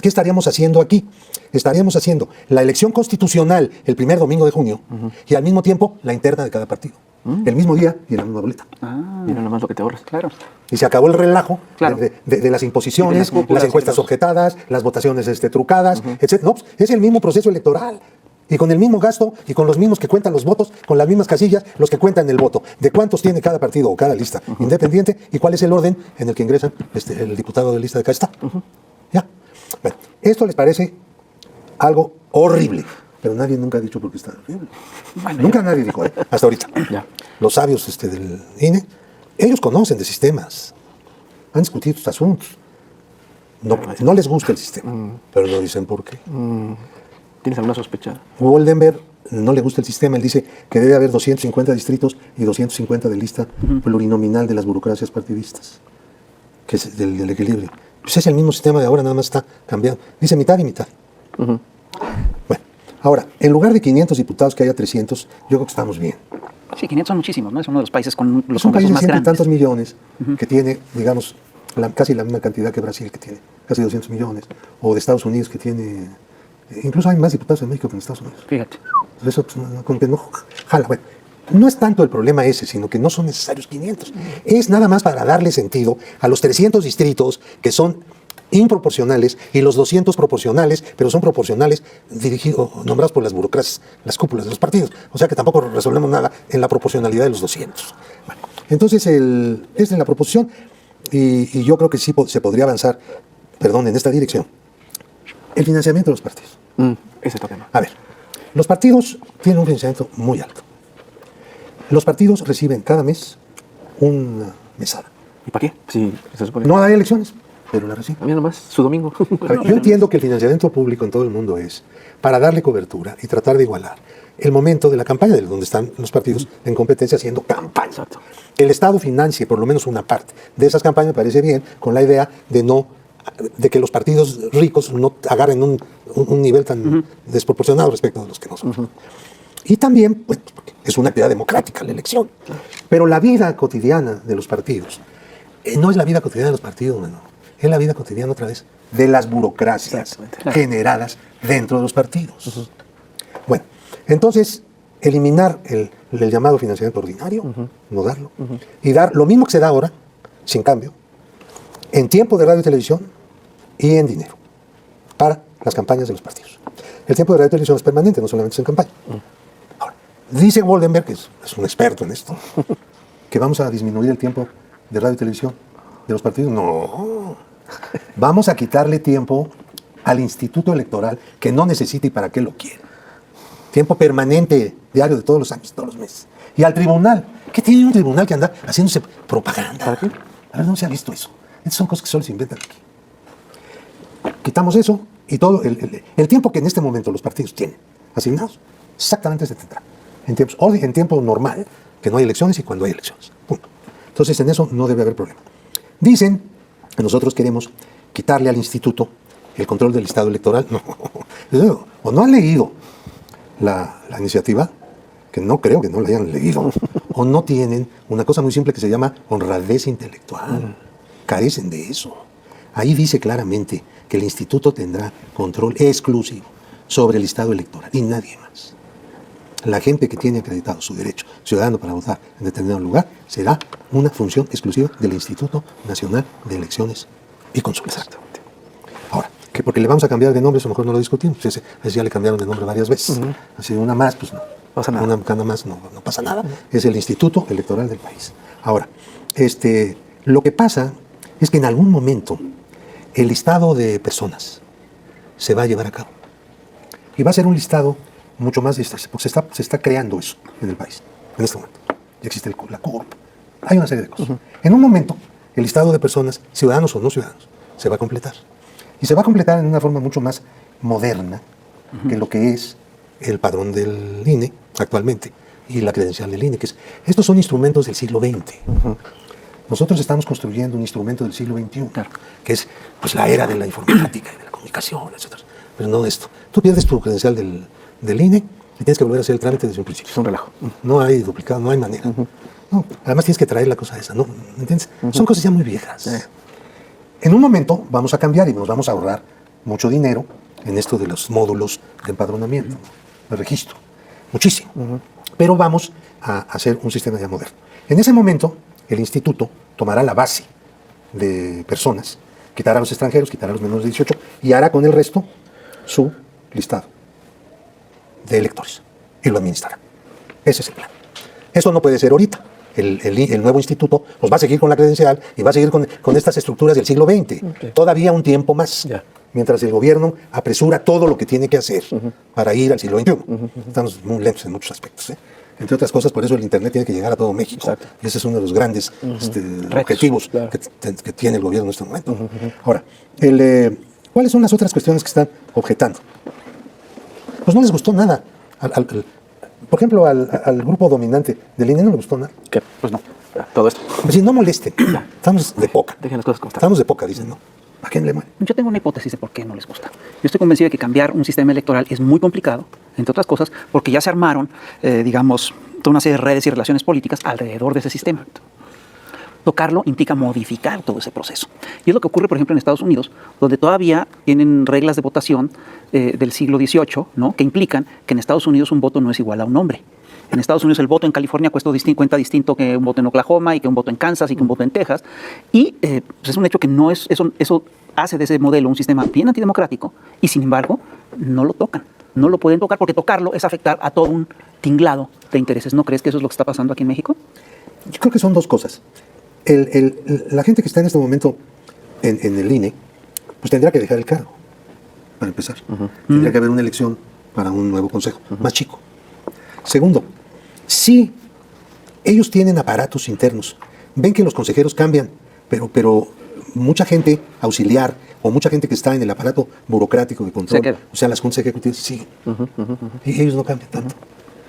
estaríamos haciendo aquí? Estaríamos haciendo la elección constitucional el primer domingo de junio y al mismo tiempo la interna de cada partido. El mismo día y en la misma boleta. Mira nada más lo que te ahorras. Claro. Y se acabó el relajo de las imposiciones, las encuestas objetadas, las votaciones trucadas, etc. No, es el mismo proceso electoral. Y con el mismo gasto y con los mismos que cuentan los votos, con las mismas casillas, los que cuentan el voto. De cuántos tiene cada partido o cada lista independiente y cuál es el orden en el que ingresa el diputado de lista de cada estado. ¿Ya? Bueno, esto les parece algo horrible. Pero nadie nunca ha dicho por qué está horrible. Nunca nadie dijo, hasta ahorita. Los sabios del INE, ellos conocen de sistemas. Han discutido estos asuntos. No les gusta el sistema, pero no dicen por qué. ¿Tienes alguna sospecha? Goldenberg no le gusta el sistema. Él dice que debe haber 250 distritos y 250 de lista plurinominal de las burocracias partidistas, que es del equilibrio. Pues es el mismo sistema de ahora, nada más está cambiando. Dice mitad y mitad. Bueno. Ahora, en lugar de 500 diputados que haya 300, yo creo que estamos bien. Sí, 500 son muchísimos, ¿no? Es uno de los países con los es un país de más 100 y grandes. tantos millones que tiene, digamos, casi la misma cantidad que Brasil, que tiene casi 200 millones, o de Estados Unidos, que tiene... Incluso hay más diputados en México que en Estados Unidos. Fíjate. Eso como que no jala. Bueno, no es tanto el problema ese, sino que no son necesarios 500. Es nada más para darle sentido a los 300 distritos que son improporcionales y los 200 proporcionales, pero son proporcionales nombrados por las burocracias, las cúpulas de los partidos. O sea que tampoco resolvemos nada en la proporcionalidad de los 200. Bueno, entonces, esta es la proposición y yo creo que sí se podría avanzar, en esta dirección. El financiamiento de los partidos. Ese tema. A ver, los partidos tienen un financiamiento muy alto. Los partidos reciben cada mes una mesada. ¿Y para qué? Sí, se supone. No hay elecciones, pero la reciben. A mí nomás, su domingo. A ver, yo entiendo que el financiamiento público en todo el mundo es para darle cobertura y tratar de igualar el momento de la campaña, de donde están los partidos en competencia haciendo campaña. Exacto. Que el Estado financie por lo menos una parte de esas campañas me parece bien, con la idea de que los partidos ricos no agarren un nivel tan desproporcionado respecto de los que no son. Y también, pues, es una actividad democrática la elección. Pero la vida cotidiana de los partidos no es la vida cotidiana de los partidos, es la vida cotidiana otra vez de las burocracias generadas dentro de los partidos. Bueno, entonces, eliminar el llamado financiamiento ordinario, no darlo, y dar lo mismo que se da ahora, sin cambio, en tiempo de radio y televisión y en dinero, para las campañas de los partidos. El tiempo de radio y televisión es permanente, no solamente es en campaña. Ahora, dice Woldenberg, que es un experto en esto, que vamos a disminuir el tiempo de radio y televisión de los partidos. No, vamos a quitarle tiempo al Instituto Electoral, que no necesita y para qué lo quiere. Tiempo permanente, diario de todos los años, todos los meses. Y al tribunal, ¿qué tiene un tribunal que anda haciéndose propaganda? ¿Para qué? A ver, no se ha visto eso. Estas son cosas que solo se inventan aquí. Quitamos eso y todo el tiempo que en este momento los partidos tienen asignados, exactamente se tendrá. En tiempo normal, que no hay elecciones y cuando hay elecciones. Punto. Entonces, en eso no debe haber problema. Dicen que nosotros queremos quitarle al instituto el control del listado electoral. No. O no han leído la iniciativa, que no creo que no la hayan leído, o no tienen una cosa muy simple que se llama honradez intelectual. Carecen de eso. Ahí dice claramente que el instituto tendrá control exclusivo sobre el listado electoral y nadie más. La gente que tiene acreditado su derecho ciudadano para votar en determinado lugar será una función exclusiva del Instituto Nacional de Elecciones y Consultas. Exactamente. Ahora, que porque le vamos a cambiar de nombre, eso mejor no lo discutimos. Ese ya le cambiaron de nombre varias veces. Así una más, pues no. Pasa nada. Una más no pasa nada. Es el Instituto Electoral del país. Ahora, lo que pasa es que en algún momento el listado de personas se va a llevar a cabo. Y va a ser un listado mucho más, porque se está creando eso en el país, en este momento. Ya existe la CURP, hay una serie de cosas. En un momento, el listado de personas, ciudadanos o no ciudadanos, se va a completar. Y se va a completar en una forma mucho más moderna que lo que es el padrón del INE actualmente y la credencial del INE. Estos son instrumentos del siglo XX. Nosotros estamos construyendo un instrumento del siglo XXI, que es pues, la era de la informática y de la comunicación, etc. Pero no esto. Tú pierdes tu credencial del INE y tienes que volver a hacer el trámite desde un principio. Es un relajo. No hay duplicado, no hay manera. No, además tienes que traer la cosa esa, ¿no? ¿Entiendes? Son cosas ya muy viejas. En un momento vamos a cambiar y nos vamos a ahorrar mucho dinero en esto de los módulos de empadronamiento, de registro. Muchísimo. Pero vamos a hacer un sistema ya moderno. En ese momento, el instituto tomará la base de personas, quitará a los extranjeros, quitará a los menores de 18 y hará con el resto su listado de electores y lo administrará. Ese es el plan. Eso no puede ser ahorita. El nuevo instituto pues va a seguir con la credencial y va a seguir con estas estructuras del siglo XX. Todavía un tiempo más. Mientras el gobierno apresura todo lo que tiene que hacer para ir al siglo XXI. Estamos muy lentos en muchos aspectos. Entre otras cosas, por eso el Internet tiene que llegar a todo México. Exacto. Y ese es uno de los grandes objetivos que tiene el gobierno en este momento. Ahora, ¿cuáles son las otras cuestiones que están objetando? Pues no les gustó nada. Por ejemplo, al grupo dominante del INE no le gustó nada. ¿Qué? Pues no, todo esto. Pues si no molesten, estamos de poca. Dejen las cosas como están. Estamos de poca, dicen, ¿no? ¿A quién le muere? Yo tengo una hipótesis de por qué no les gusta. Yo estoy convencido de que cambiar un sistema electoral es muy complicado, entre otras cosas, porque ya se armaron, digamos, toda una serie de redes y relaciones políticas alrededor de ese sistema. Tocarlo implica modificar todo ese proceso. Y es lo que ocurre, por ejemplo, en Estados Unidos, donde todavía tienen reglas de votación del siglo XVIII, ¿no? Que implican que en Estados Unidos un voto no es igual a un nombre. En Estados Unidos el voto en California cuenta distinto que un voto en Oklahoma y que un voto en Kansas y que un voto en Texas. Y pues es un hecho que no es eso hace de ese modelo un sistema bien antidemocrático y sin embargo no lo tocan. No lo pueden tocar porque tocarlo es afectar a todo un tinglado de intereses. ¿No crees que eso es lo que está pasando aquí en México? Yo creo que son dos cosas. La gente que está en este momento en el INE, pues tendrá que dejar el cargo, para empezar. Tendría que haber una elección para un nuevo consejo, más chico. Segundo, sí, ellos tienen aparatos internos. Ven que los consejeros cambian, pero mucha gente auxiliar o mucha gente que está en el aparato burocrático de control, o sea, las juntas ejecutivas, siguen. Y ellos no cambian tanto.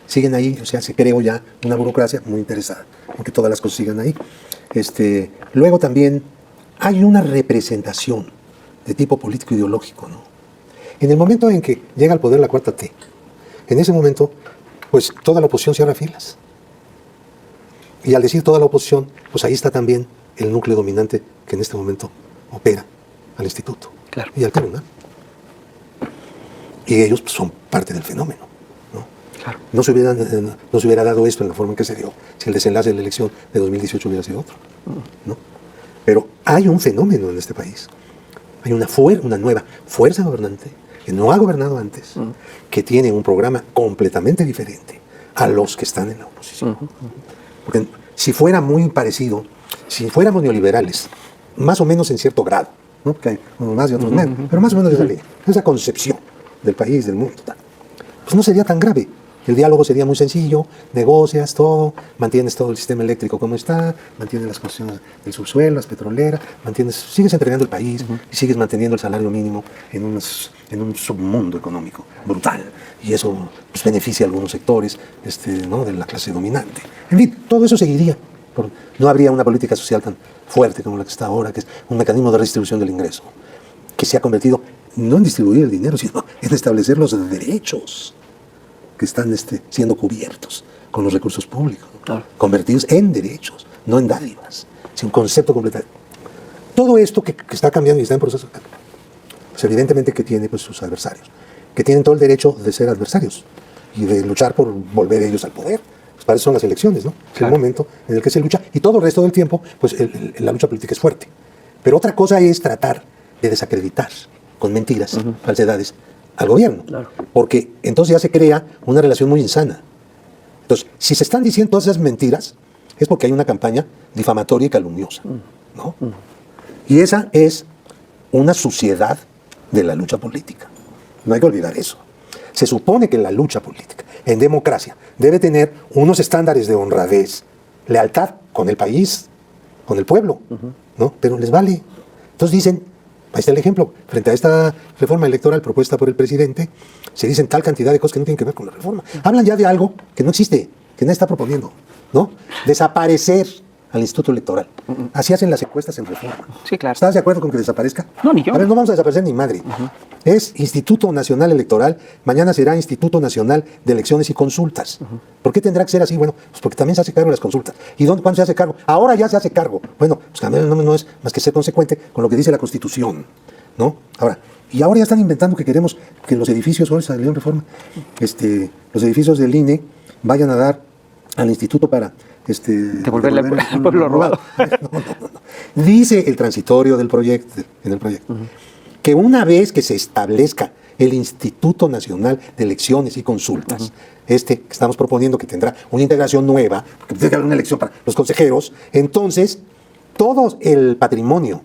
Siguen ahí, o sea, se creó ya una burocracia muy interesada en que todas las cosas sigan ahí. Luego también hay una representación de tipo político ideológico, ¿no? En el momento en que llega al poder la 4T, en ese momento, pues toda la oposición cierra filas. Y al decir toda la oposición, pues ahí está también el núcleo dominante que en este momento opera al instituto y al tribunal. Y ellos pues, son parte del fenómeno. Claro. No se hubiera dado esto en la forma en que se dio si el desenlace de la elección de 2018 hubiera sido otro, ¿no? Pero hay un fenómeno en este país. Hay una nueva fuerza gobernante que no ha gobernado antes, que tiene un programa completamente diferente a los que están en la oposición. Porque si fuera muy parecido, si fuéramos neoliberales, más o menos en cierto grado, ¿no? Porque hay unos más y otros menos, pero más o menos esa concepción del país, del mundo, pues no sería tan grave. El diálogo sería muy sencillo, negocias todo, mantienes todo el sistema eléctrico como está, mantienes las concesiones del subsuelo, las petroleras, sigues entregando el país y sigues manteniendo el salario mínimo en un submundo económico brutal. Y eso pues, beneficia a algunos sectores ¿no? de la clase dominante. En fin, todo eso seguiría. No habría una política social tan fuerte como la que está ahora, que es un mecanismo de redistribución del ingreso, que se ha convertido no en distribuir el dinero, sino en establecer los derechos que están siendo cubiertos con los recursos públicos, ¿no? Convertidos en derechos, no en dádivas. Es un concepto completo. Todo esto que está cambiando y está en proceso de cambio, pues evidentemente que tiene pues, sus adversarios, que tienen todo el derecho de ser adversarios y de luchar por volver ellos al poder. Pues para eso son las elecciones, ¿no? Es el momento en el que se lucha y todo el resto del tiempo, pues la lucha política es fuerte. Pero otra cosa es tratar de desacreditar con mentiras, falsedades, al gobierno, porque entonces ya se crea una relación muy insana. Entonces, si se están diciendo todas esas mentiras, es porque hay una campaña difamatoria y calumniosa, ¿no? Y esa es una suciedad de la lucha política. No hay que olvidar eso. Se supone que la lucha política, en democracia, debe tener unos estándares de honradez, lealtad con el país, con el pueblo, ¿no? Pero les vale. Entonces dicen, ahí está el ejemplo, frente a esta reforma electoral propuesta por el presidente, se dicen tal cantidad de cosas que no tienen que ver con la reforma. Hablan ya de algo que no existe, que nadie está proponiendo, ¿no? Desaparecer al Instituto Electoral. Así hacen las encuestas en reforma. Sí, claro. ¿Estás de acuerdo con que desaparezca? No, ni yo. A ver, no vamos a desaparecer ni madre. Es Instituto Nacional Electoral, mañana será Instituto Nacional de Elecciones y Consultas. ¿Por qué tendrá que ser así? Bueno, pues porque también se hace cargo de las consultas. ¿Y cuándo se hace cargo? Ahora ya se hace cargo. Bueno, pues también no es más que ser consecuente con lo que dice la Constitución, ¿no? Ahora ya están inventando que queremos que los edificios, hoy salió en reforma, los edificios del INE vayan a dar al instituto para devolverle al pueblo robado. No. Dice el transitorio del proyecto, en el proyecto, que una vez que se establezca el Instituto Nacional de Elecciones y Consultas, que estamos proponiendo que tendrá una integración nueva, porque tiene que haber una elección para los consejeros, entonces todo el patrimonio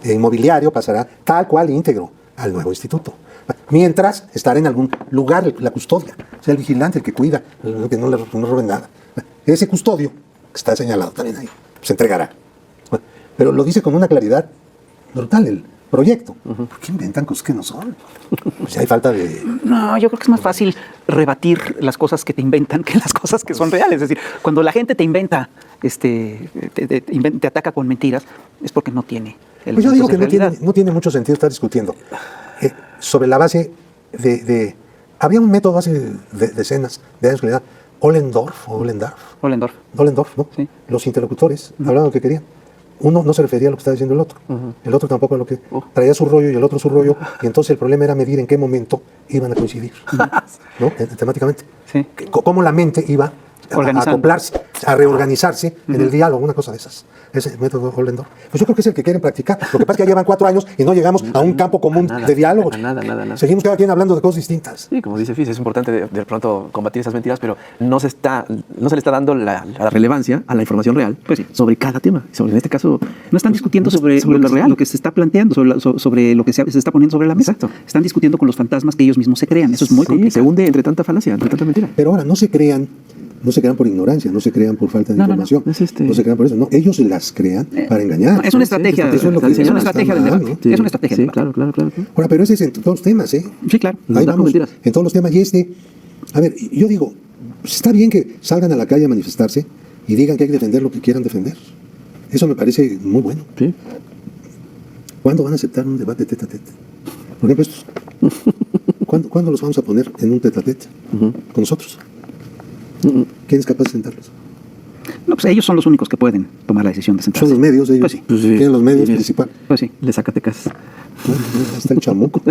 inmobiliario pasará tal cual íntegro al nuevo instituto. Mientras estar en algún lugar la custodia, o sea, el vigilante, el que cuida, que no roben nada. Ese custodio, que está señalado también ahí, se entregará. Pero lo dice con una claridad brutal el proyecto. ¿Por qué inventan cosas que no son? Pues hay falta de... No, yo creo que es más fácil rebatir las cosas que te inventan que las cosas que son reales. Es decir, cuando la gente te inventa, te ataca con mentiras, es porque no tiene el pues yo digo que no tiene mucho sentido estar discutiendo sobre la base de... Había un método hace decenas de años que le da Ollendorf, ¿no? Sí. Los interlocutores hablaban lo que querían. uno no se refería a lo que estaba diciendo el otro. El otro tampoco a lo que traía su rollo y el otro su rollo. Y entonces el problema era medir en qué momento iban a coincidir, ¿no? Temáticamente. Sí. Cómo la mente iba a acoplarse, a reorganizarse en el diálogo, una cosa de esas. Ese método Ollendorf. Pues yo creo que es el que quieren practicar. Lo que pasa es que ya llevan 4 años y no llegamos a un campo común de diálogo. Nada. Seguimos cada quien hablando de cosas distintas. Sí, como dice Fis, es importante de pronto combatir esas mentiras, pero no se le está dando la relevancia a la información real sobre cada tema. En este caso, no están discutiendo sobre lo real, lo que se está planteando, sobre lo que se está poniendo sobre la mesa. Exacto. Están discutiendo con los fantasmas que ellos mismos se crean. Eso es muy complicado. Se hunde entre tanta falacia, entre tanta mentira. Pero ahora, no se crean por ignorancia, no se crean por falta de información. No se crean por eso. No, ellos las crean para engañar. No, es una estrategia. Eso es lo que es una estrategia del debate. ¿no? Es una estrategia. Sí, claro. Ahora, pero ese es en todos los temas, ¿eh? Sí, claro. Ahí vamos, en todos los temas. Y a ver, yo digo, pues está bien que salgan a la calle a manifestarse y digan que hay que defender lo que quieran defender. Eso me parece muy bueno. Sí. ¿Cuándo van a aceptar un debate tete a tete? Por ejemplo, estos. ¿Cuándo los vamos a poner en un tete a tete con nosotros? ¿Quién es capaz de sentarlos? No, pues ellos son los únicos que pueden tomar la decisión de sentarse. Son los medios, ellos. Pues sí. Tienen los medios principales. Pues sí. Le Zacatecas. Hasta el chamuco.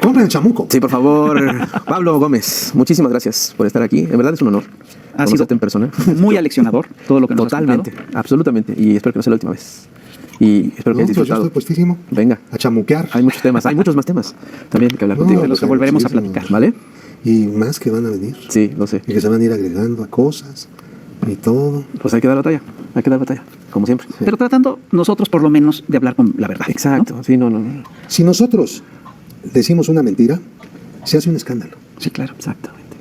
Compren el chamuco. Sí, por favor. Pablo Gómez, muchísimas gracias por estar aquí. En verdad es un honor. Ha sido en persona. Muy aleccionador todo lo que nos Totalmente, absolutamente. Y espero que no sea la última vez. Y espero que hayas Pues yo disfrutado. estoy puestísimo. Venga. A chamuquear. Hay muchos temas, hay muchos más temas también que hablar contigo. De los que volveremos a platicar. ¿Vale? Y más que van a venir. Sí, lo sé. Y que se van a ir agregando a cosas y todo. Pues hay que dar batalla, como siempre. Sí. Pero tratando nosotros por lo menos de hablar con la verdad. Exacto, ¿no? Sí, no. Si nosotros decimos una mentira, se hace un escándalo. Sí, claro, exactamente.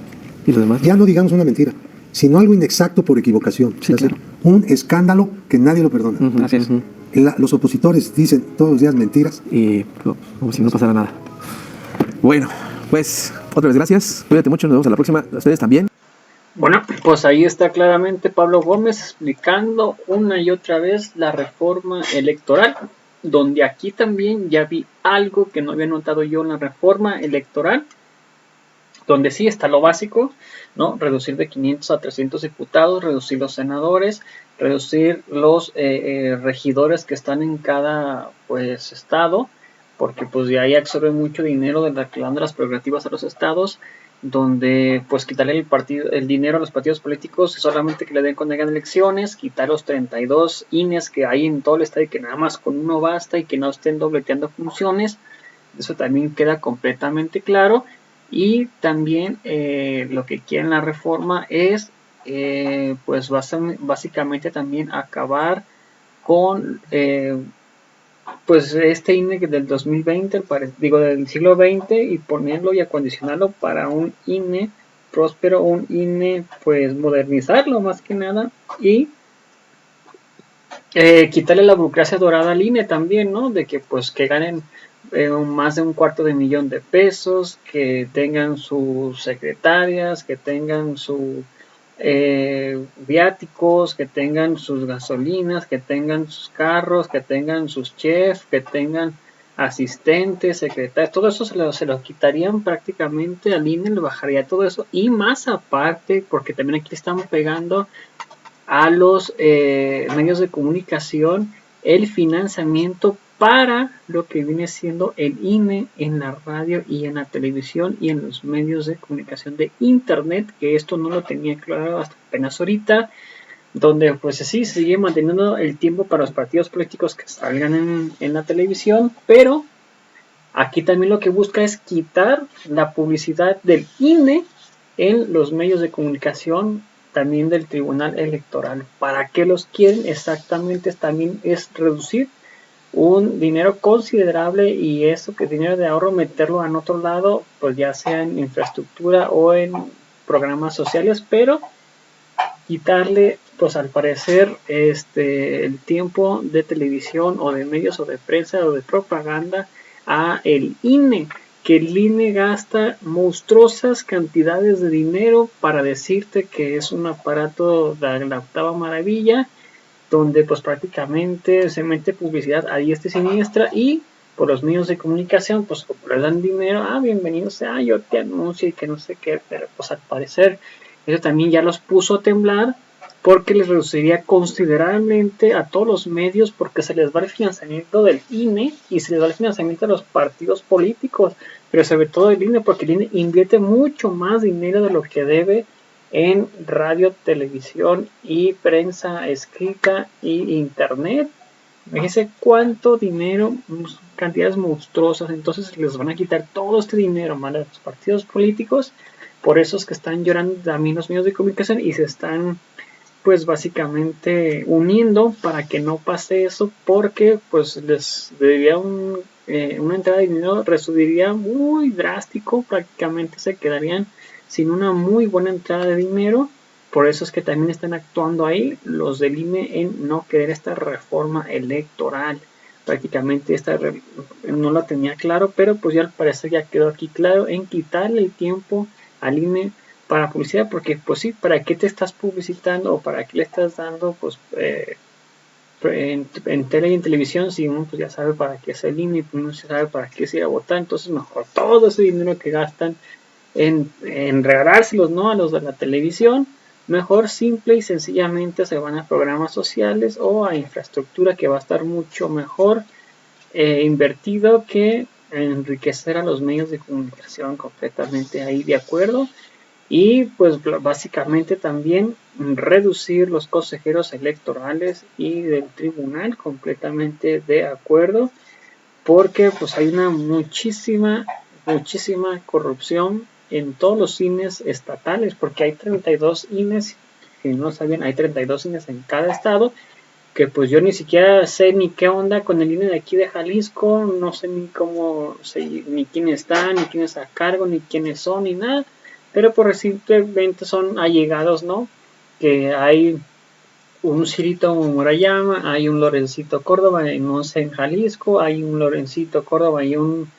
¿Y los demás? Ya no digamos una mentira, sino algo inexacto por equivocación. Sí, claro. Un escándalo que nadie lo perdona. Así es. Los opositores dicen todos los días mentiras. Y como si no pasara nada. Bueno, pues otra vez gracias. Cuídate mucho, nos vemos a la próxima. Ustedes también. Bueno, pues ahí está claramente Pablo Gómez explicando una y otra vez la reforma electoral, donde aquí también ya vi algo que no había notado yo en la reforma electoral, donde sí está lo básico, ¿no? Reducir de 500 a 300 diputados, reducir los senadores, reducir los regidores que están en cada pues estado, porque pues de ahí absorbe mucho dinero de la que dan de las prerrogativas a los estados, donde pues quitarle el dinero a los partidos políticos y solamente que le den cuando hagan elecciones, quitar los 32 INES que hay en todo el estado y que nada más con uno basta y que no estén dobleteando funciones. Eso también queda completamente claro. Y también lo que quieren la reforma es pues básicamente también acabar con pues este INE del 2020, del siglo XX, y ponerlo y acondicionarlo para un INE próspero, un INE pues modernizarlo más que nada y quitarle la burocracia dorada al INE también, ¿no? De que pues que ganen más de $250,000 de pesos, que tengan sus secretarias, que tengan sus viáticos, que tengan sus gasolinas, que tengan sus carros, que tengan sus chefs, que tengan asistentes, secretarios, todo eso se lo quitarían prácticamente al INE, le bajaría todo eso y más aparte, porque también aquí estamos pegando a los medios de comunicación el financiamiento para lo que viene siendo el INE en la radio y en la televisión y en los medios de comunicación de internet, que esto no lo tenía claro hasta apenas ahorita, donde pues sí se sigue manteniendo el tiempo para los partidos políticos que salgan en la televisión, pero aquí también lo que busca es quitar la publicidad del INE en los medios de comunicación, también del Tribunal Electoral. ¿Para qué los quieren? Exactamente, también es reducir un dinero considerable y eso que dinero de ahorro meterlo en otro lado, pues ya sea en infraestructura o en programas sociales, pero quitarle pues al parecer el tiempo de televisión o de medios o de prensa o de propaganda a el INE, que el INE gasta monstruosas cantidades de dinero para decirte que es un aparato de la octava maravilla, donde pues prácticamente se mete publicidad a diestra y siniestra y por los medios de comunicación pues como le dan dinero, bienvenido sea, yo te anuncio y que no sé qué, pero pues al parecer eso también ya los puso a temblar porque les reduciría considerablemente a todos los medios, porque se les va el financiamiento del INE y se les va el financiamiento de los partidos políticos, pero sobre todo del INE, porque el INE invierte mucho más dinero de lo que debe en radio, televisión y prensa escrita y internet. Fíjense cuánto dinero, cantidades monstruosas. Entonces les van a quitar todo este dinero, ¿vale? A los partidos políticos. Por eso es que están llorando también los medios de comunicación y se están, pues básicamente uniendo para que no pase eso, porque pues les debería una entrada de dinero, reduciría muy drástico, prácticamente se quedarían sin una muy buena entrada de dinero. Por eso es que también están actuando ahí los del INE en no querer esta reforma electoral. Prácticamente no la tenía claro, pero pues ya al parecer ya quedó aquí claro en quitarle el tiempo al INE para publicidad, porque pues sí, ¿para qué te estás publicitando o para qué le estás dando pues en tele y en televisión si uno pues ya sabe para qué es el INE y uno ya sabe para qué se ir a votar? Entonces mejor todo ese dinero que gastan en regalárselos, ¿no?, a los de la televisión, mejor simple y sencillamente se van a programas sociales o a infraestructura que va a estar mucho mejor invertido que enriquecer a los medios de comunicación. Completamente ahí de acuerdo. Y pues básicamente también reducir los consejeros electorales y del tribunal, completamente de acuerdo, porque pues hay una muchísima corrupción en todos los cines estatales, porque hay 32 INES, si no sabían, hay 32 INES en cada estado, que pues yo ni siquiera sé ni qué onda con el INE de aquí de Jalisco, no sé ni cómo, ni quién está, ni quién está a cargo, ni quiénes son, ni nada, pero por simplemente son allegados, ¿no? Que hay un Cirito Murayama, hay un Lorencito Córdoba en Jalisco, hay un Lorencito Córdoba y un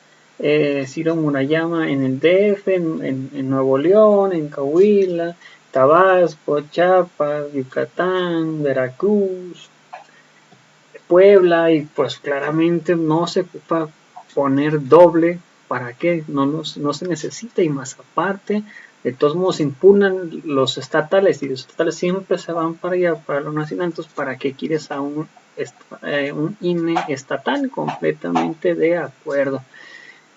Ciro Murayama en el DF, en Nuevo León, en Coahuila, Tabasco, Chiapas, Yucatán, Veracruz, Puebla, y pues claramente no se ocupa poner doble. ¿Para qué? No se necesita, y más aparte, de todos modos impugnan los estatales y los estatales siempre se van para allá, para los nacionales. Entonces, ¿para qué quieres a un INE estatal? Completamente de acuerdo.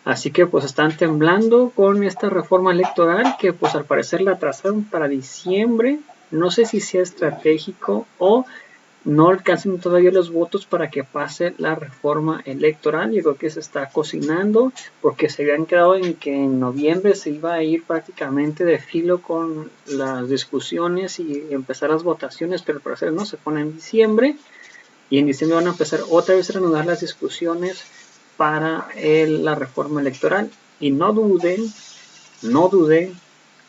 Así que pues están temblando con esta reforma electoral que pues al parecer la trazaron para diciembre. No sé si sea estratégico o no alcancen todavía los votos para que pase la reforma electoral. Yo creo que se está cocinando porque se habían quedado en que en noviembre se iba a ir prácticamente de filo con las discusiones y empezar las votaciones, pero al parecer no, se pone en diciembre y en diciembre van a empezar otra vez a reanudar las discusiones para la reforma electoral. Y no duden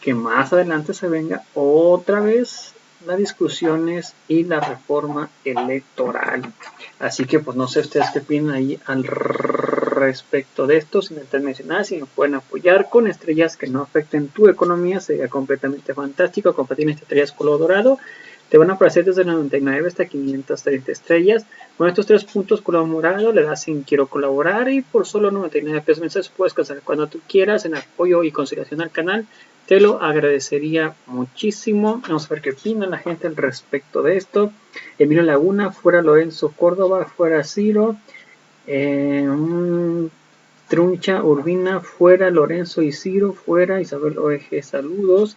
que más adelante se venga otra vez las discusiones y la reforma electoral. Así que pues no sé ustedes qué opinan ahí al respecto de esto. Sin antes mencionar, si me pueden apoyar con estrellas que no afecten tu economía, sería completamente fantástico. Compartir estas estrellas color dorado. Te van a aparecer desde 99 hasta 530 estrellas. Con estos 3 puntos color morado le das en quiero colaborar y por solo 99 pesos mensuales puedes cancelar cuando tú quieras en apoyo y consideración al canal. Te lo agradecería muchísimo. Vamos a ver qué opina la gente al respecto de esto. Emilio Laguna, fuera Lorenzo Córdoba, fuera Ciro. Truncha Urbina, fuera Lorenzo y Ciro, fuera Isabel OEG, saludos.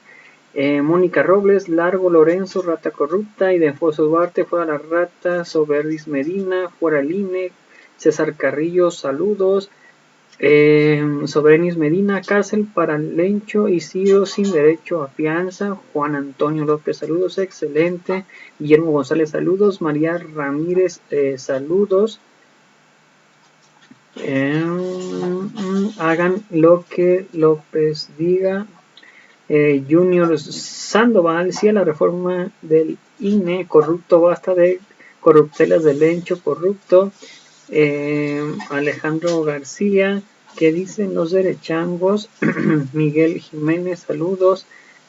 Mónica Robles, largo Lorenzo, rata corrupta. Y Denfoso Duarte, fuera la rata. Soberdis Medina, fuera el INE. César Carrillo, saludos. Sobrenis Medina, cárcel para Lencho y Ciro sin derecho a fianza. Juan Antonio López, saludos, excelente. Guillermo González, saludos. María Ramírez, saludos. Hagan lo que López diga. Junior Sandoval, sí a la reforma del INE, corrupto, basta de corruptelas de Lencho, corrupto. Alejandro García, ¿qué dicen los derechangos? Miguel Jiménez, saludos.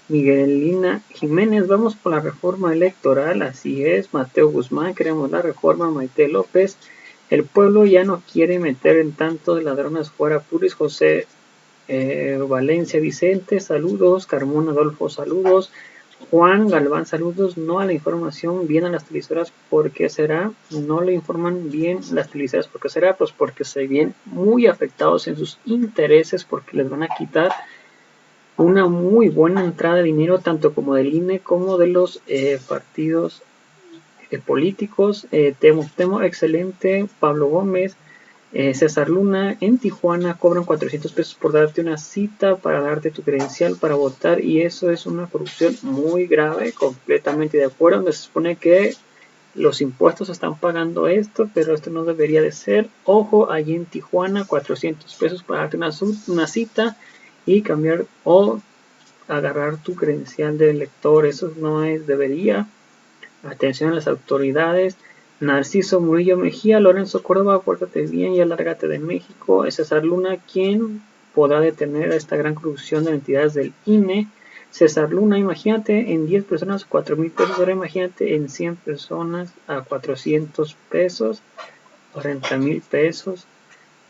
Miguelina Jiménez, vamos por la reforma electoral, así es. Mateo Guzmán, queremos la reforma. Maite López, el pueblo ya no quiere meter en tanto de ladrones fuera. Puris José Valencia Vicente, saludos. Carmón Adolfo, saludos. Juan Galván, saludos. No a la información bien a las televisoras, ¿por qué será? No le informan bien las televisoras, ¿por qué será? Pues porque se ven muy afectados en sus intereses, porque les van a quitar una muy buena entrada de dinero, tanto como del INE como de los partidos políticos. Temo, excelente. Pablo Gómez. César Luna, en Tijuana cobran 400 pesos por darte una cita para darte tu credencial para votar, y eso es una corrupción muy grave, completamente de acuerdo, donde se supone que los impuestos están pagando esto, pero esto no debería de ser. Ojo, allí en Tijuana 400 pesos para darte una cita y cambiar o agarrar tu credencial de elector, eso no es, debería. Atención a las autoridades. Narciso Murillo Mejía, Lorenzo Córdoba, pórtate bien y alárgate de México. César Luna, ¿quién podrá detener a esta gran corrupción de entidades del INE? César Luna, imagínate en 10 personas 4,000 pesos, ahora imagínate en 100 personas a 400 pesos, 40,000 pesos.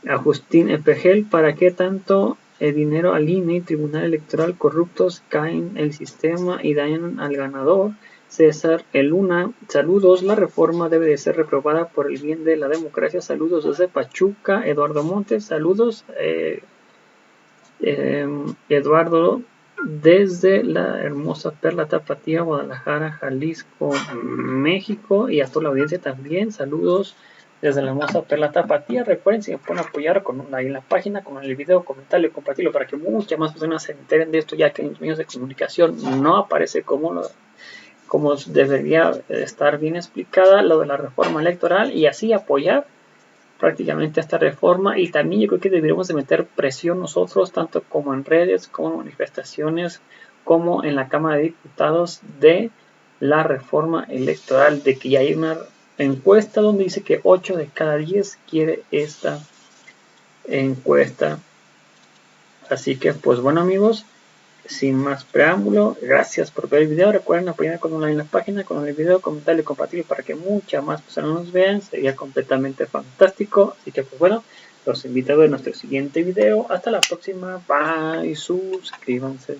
Agustín Epegel, ¿para qué tanto dinero al INE y Tribunal Electoral? Corruptos caen el sistema y dañan al ganador. César Luna, saludos, la reforma debe de ser reprobada por el bien de la democracia. Saludos desde Pachuca. Eduardo Montes, saludos. Eduardo, desde la hermosa Perla Tapatía, Guadalajara, Jalisco, México, y a toda la audiencia también, saludos desde la hermosa Perla Tapatía. Recuerden, si me pueden apoyar ahí en la página, con el video, comentarlo y compartirlo para que muchas más personas se enteren de esto, ya que en los medios de comunicación no aparece como debería estar bien explicada lo de la reforma electoral, y así apoyar prácticamente esta reforma. Y también yo creo que deberíamos de meter presión nosotros, tanto como en redes, como en manifestaciones, como en la Cámara de Diputados, de la reforma electoral, de que ya hay una encuesta donde dice que 8 de cada 10 quiere esta encuesta. Así que pues bueno, amigos, sin más preámbulo, gracias por ver el video. Recuerden apoyarme con un like en la página, con el video, comentarlo y compartirlo para que muchas más personas nos vean. Sería completamente fantástico. Así que pues bueno, los invito a ver nuestro siguiente video. Hasta la próxima. Bye. Suscríbanse.